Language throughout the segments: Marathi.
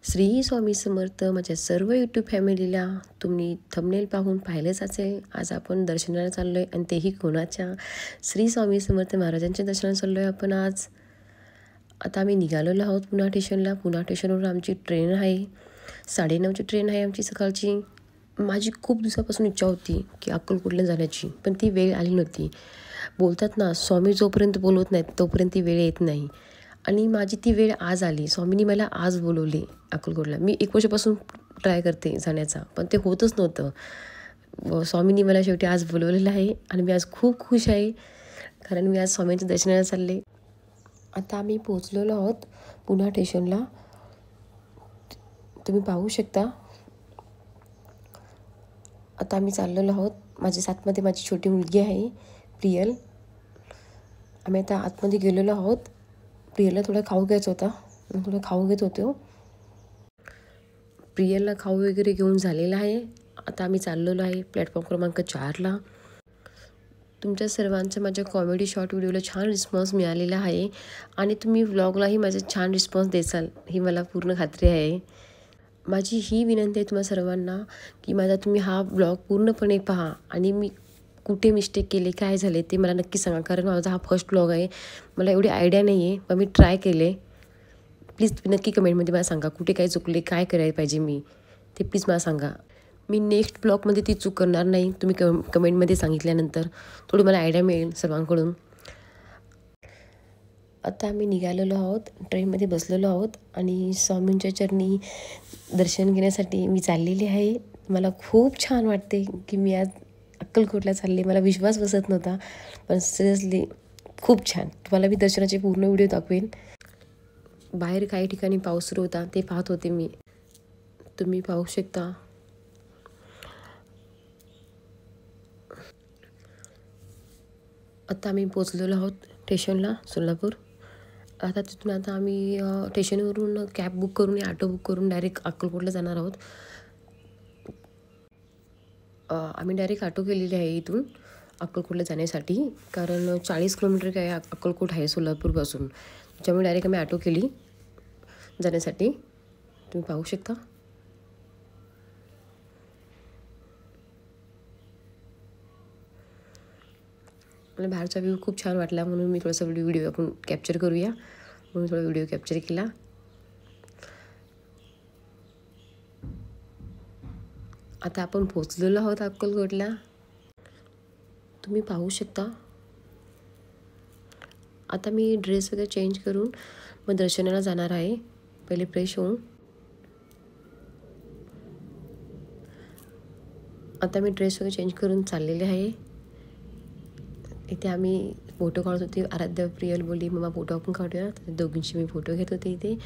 श्री स्वामी समर्थ. माझ्या सर्व यूट्यूब फॅमिलीला तुम्ही थंबनेल पाहून पाहिलेच असेल. आज आपण दर्शनाला चाललो आहे आणि तेही कोणाच्या? श्री स्वामी समर्थ महाराजांच्या दर्शनाला चाललो आहे आपण आज. आता आम्ही निघालेलो आहोत पुणा स्टेशनला. पुणा स्टेशनवरून आमची ट्रेन आहे, 9:30ची ट्रेन आहे आमची सकाळची. माझी खूप दिवसापासून इच्छा होती की अक्कलकोटला जाण्याची, पण ती वेळ आली नव्हती. बोलतात ना, स्वामी जोपर्यंत बोलवत नाहीत तोपर्यंत ती वेळ येत नाही. आणि माझी ती वेळ आज आली. स्वामींनी मला आज बोलवले अक्कलकोटला. मी 1 वर्षापासून ट्राय करते जाण्याचा, पण ते होतच नव्हतं. स्वामींनी मला शेवटी आज बोलवलेलं आहे आणि मी आज खूप खुश आहे, कारण मी आज स्वामींच्या दर्शनाला चालले. आता आम्ही पोचलेलो आहोत पुणा स्टेशनला. तुम्ही पाहू शकता. आता आम्ही चाललेलो आहोत. माझ्या साथमध्ये माझी छोटी मुलगी आहे प्रियल. आम्ही आता आतमध्ये गेलेलो आहोत. प्रियलला थोडा खाऊ घ्यायचा होता, थोडं खाऊ घेत होतो. प्रियलला खाऊ वगैरे घेऊन झालेला आहे. आता आम्ही चाललेलो आहे प्लॅटफॉर्म क्रमांक 4ला. तुमच्या सर्वांचा माझ्या कॉमेडी शॉर्ट व्हिडिओला छान रिस्पॉन्स मिळालेला आहे आणि तुम्ही व्लॉगलाही माझा छान रिस्पॉन्स देसाल ही मला पूर्ण खात्री आहे. माझी ही विनंती आहे तुम्हा सर्वांना की माझा तुम्ही हा व्लॉग पूर्णपणे पहा आणि मी कुठे मिस्टेक केले, काय झाले ते मला नक्की सांगा, कारण माझा हा फर्स्ट व्लॉग आहे. मला एवढी आयडिया नाही आहे, पण मी ट्राय केले. प्लीज नक्की कमेंटमध्ये मला सांगा कुठे काय चुकले, काय करायला पाहिजे मी ते प्लीज मला सांगा. मी नेक्स्ट ब्लॉगमध्ये ती चूक करणार नाही. तुम्ही कमेंटमध्ये सांगितल्यानंतर थोडी मला आयडिया मिळेल सर्वांकडून. आता आम्ही निघालेलो आहोत, ट्रेनमध्ये बसलेलो आहोत आणि स्वामींच्या चरणी दर्शन घेण्यासाठी मी चाललेली आहे. मला खूप छान वाटते की मी आज अक्कलकोटला चालले. मला विश्वास बसत नव्हता, पण सिरियसली खूप छान. तुम्हाला मी दर्शनाचे पूर्ण व्हिडिओ दाखवेन. बाहेर काही ठिकाणी पाऊस सुरू होता, ते पाहत होते मी. तुम्ही पाहू शकता. आता आम्ही पोचलेलो आहोत स्टेशनला, सोलापूर. आता तिथून आता आम्ही स्टेशनवरून कॅब बुक करून या ऑटो बुक करून डायरेक्ट अक्कलकोटला जाणार आहोत. आम्ही डायरेक्ट ऑटो केलेली आहे इथून अक्कलकोटला जाण्यासाठी, कारण 40 किलोमीटर काय अक्कलकोट आहे सोलापूरपासून. त्याच्यामुळे डायरेक्ट आम्ही ऑटो केली जाण्यासाठी. तुम्ही पाहू शकता. मला बाहेरचा व्ह्यू खूप छान वाटला, म्हणून मी थोडासा व्हिडिओ आपण कॅप्चर करूया म्हणून थोडा व्हिडिओ कॅप्चर केला. आता आपण पोचलेलो आहोत अक्कलकोटला. तुम्ही पाहू शकता. आता मी ड्रेस वगैरे चेंज करून मग दर्शनाला जाणार आहे. पहिले फ्रेश होऊन आता मी ड्रेस वगैरे चेंज करून चाललेले आहे. इथे आम्ही फोटो काढत होते. आराध्या प्रियल बोलली मम्मा फोटो आपण काढूया, तर दोघींची मी फोटो घेत होते. इथे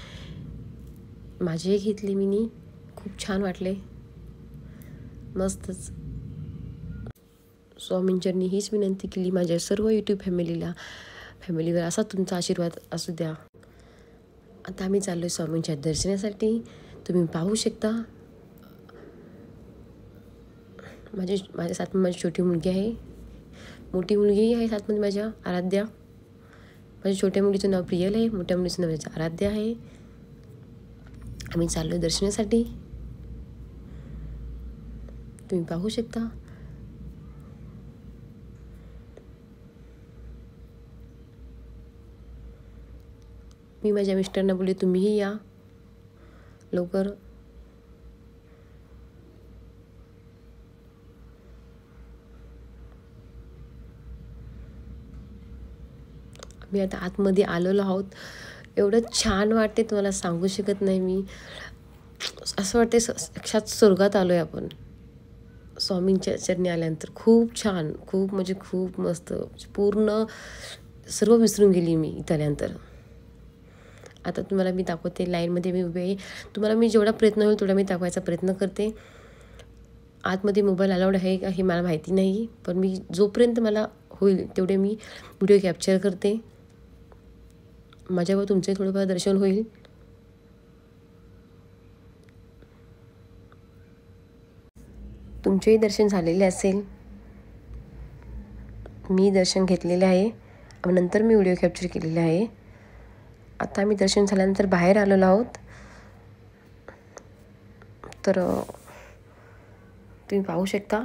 माझे घेतले मी. खूप छान वाटले, मस्तच. स्वामींचरणी हीच विनंती केली माझ्या सर्व यूट्यूब फॅमिलीवर असा तुमचा आशीर्वाद असू द्या. आता आम्ही चाललो आहे स्वामींच्या दर्शनासाठी. तुम्ही पाहू शकता. माझ्या साथमध्ये माझी छोटी मुलगी आहे, मोठी मुलगी आहे साथमध्ये माझ्या, आराध्या. माझ्या छोट्या मुलीचं नाव प्रियल आहे, मोठ्या मुलीचं नाव माझ्या आराध्या आहे. आम्ही चाललो आहे दर्शनासाठी. तुम्ही पाहू शकता. मी माझ्या मिस्टरांना बोलले तुम्हीही या लवकर. मी आता आतमध्ये आलेलो आहोत. एवढं छान वाटते तुम्हाला सांगू शकत नाही मी. असं वाटते साक्षात स्वर्गात आलो आहे आपण स्वामींच्या चरणी आल्यानंतर. खूप छान, खूप म्हणजे खूप मस्त. पूर्ण सर्व विसरून गेली मी इथं आल्यानंतर. आता तुम्हाला मी दाखवते. लाईनमध्ये मी उभे आहे. तुम्हाला मी जेवढा प्रयत्न होईल तेवढा मी दाखवायचा प्रयत्न करते. आतमध्ये मोबाईल अलाउड आहे का हे मला माहिती नाही, पण मी जोपर्यंत मला होईल तेवढे मी व्हिडिओ कॅप्चर करते. माझ्यावर तुमचे थोडंफार दर्शन होईल. तुमचेही दर्शन झालेले असेल. मी दर्शन घेतलेले आहे आणि नंतर मी व्हिडिओ कॅप्चर केलेला आहे. आता आम्ही दर्शन झाल्यानंतर बाहेर आलेलो आहोत. तर तुम्ही पाहू शकता.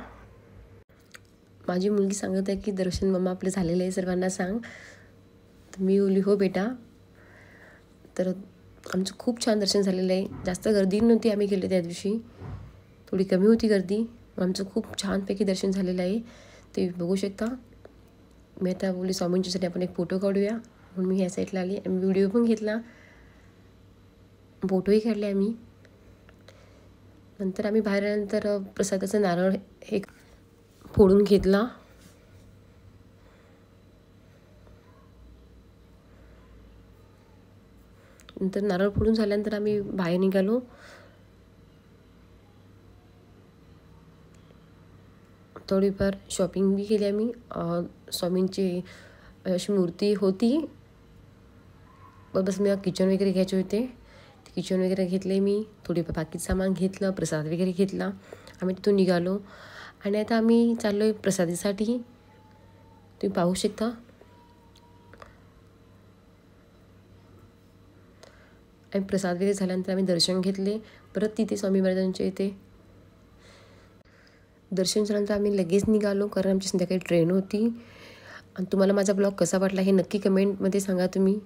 माझी मुलगी सांगत आहे की दर्शन मम्मा आपले झालेले आहे, सर्वांना सांग. तर मी बोलली हो बेटा. तर आमचं खूप छान दर्शन झालेलं आहे. जास्त गर्दी नव्हती, आम्ही गेले त्या दिवशी थोडी कमी होती गर्दी. आमचं खूप छानपैकी दर्शन झालेलं आहे, ते बघू शकता. मी आता बोलली स्वामींच्यासाठी आपण एक फोटो काढूया म्हणून मी ह्या साईडला आली. आम्ही व्हिडिओ पण घेतला, फोटोही काढले आम्ही. नंतर आम्ही बाहेर आल्यानंतर प्रसादाचा नारळ एक फोडून घेतला. नंतर नारळ फोडून झाल्यानंतर आम्ही बाहेर निघालो. थोडीफार शॉपिंग बी केली आम्ही. स्वामींची अशी मूर्ती होती, बस मी किचन वगैरे घ्यायचे होते, किचन वगैरे घेतले मी. थोडीफार बाकीचं सामान घेतलं, प्रसाद वगैरे घेतला. आम्ही तिथून निघालो आणि आता आम्ही चाललो आहे प्रसादीसाठी. तुम्ही पाहू शकता. आणि प्रसाद वगैरे झाल्यानंतर आम्ही दर्शन घेतले. परत तिथे स्वामी महाराजांच्या इथे दर्शन झाल्यानंतर आम्ही लगेच निघालो, कारण आमची संध्याकाळी ट्रेन होती. आणि तुम्हाला माझा ब्लॉग कसा वाटला हे नक्की कमेंटमध्ये सांगा तुम्ही.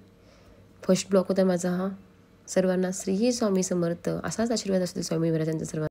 फर्स्ट ब्लॉग होता माझा हा. सर्वांना श्री स्वामी समर्थ. असाच आशीर्वाद असतो स्वामी महाराजांचा सर्वांना.